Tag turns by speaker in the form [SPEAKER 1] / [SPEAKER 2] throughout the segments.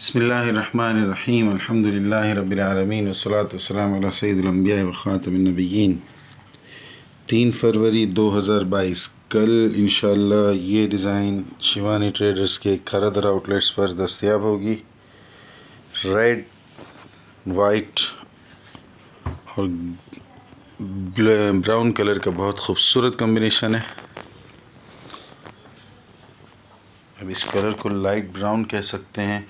[SPEAKER 1] बिस्मिल्लाहिर्रहमानिर्रहीम अल्हम्दुलिल्लाहि रब्बिल आलमीन वस्सलातु वस्सलामु अला सय्यिदिल अंबिया व खातमिन नबिय्यीन। 3 फरवरी 2022 कल इंशाअल्लाह ये डिज़ाइन शिवानी ट्रेडर्स के खरदर आउटलेट्स पर दस्तयाब होगी। रेड, वाइट और ब्राउन कलर का बहुत खूबसूरत कॉम्बिनेशन है। अब इस कलर को लाइट ब्राउन कह सकते हैं।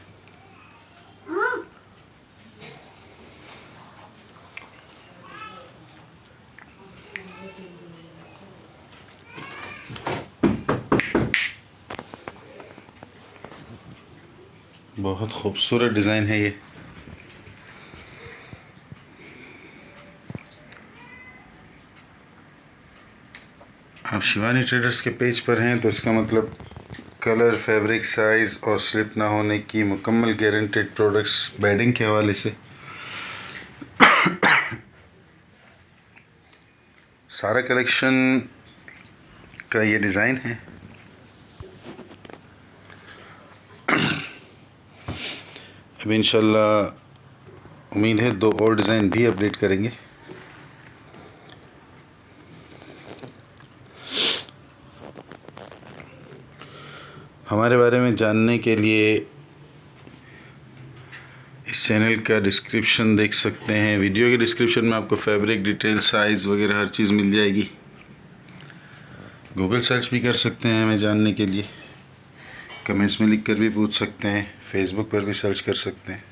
[SPEAKER 1] बहुत खूबसूरत डिज़ाइन है ये। आप शिवानी ट्रेडर्स के पेज पर हैं तो इसका मतलब कलर, फैब्रिक, साइज़ और स्लिप ना होने की मुकम्मल गारंटेड प्रोडक्ट्स बेडिंग के हवाले से। सारा कलेक्शन का ये डिज़ाइन है। अब इंशाल्लाह उम्मीद है 2 और डिज़ाइन भी अपडेट करेंगे। हमारे बारे में जानने के लिए इस चैनल का डिस्क्रिप्शन देख सकते हैं। वीडियो के डिस्क्रिप्शन में आपको फैब्रिक डिटेल, साइज़ वगैरह हर चीज़ मिल जाएगी। गूगल सर्च भी कर सकते हैं हमें जानने के लिए। कमेंट्स में लिख कर भी पूछ सकते हैं। फेसबुक पर भी सर्च कर सकते हैं।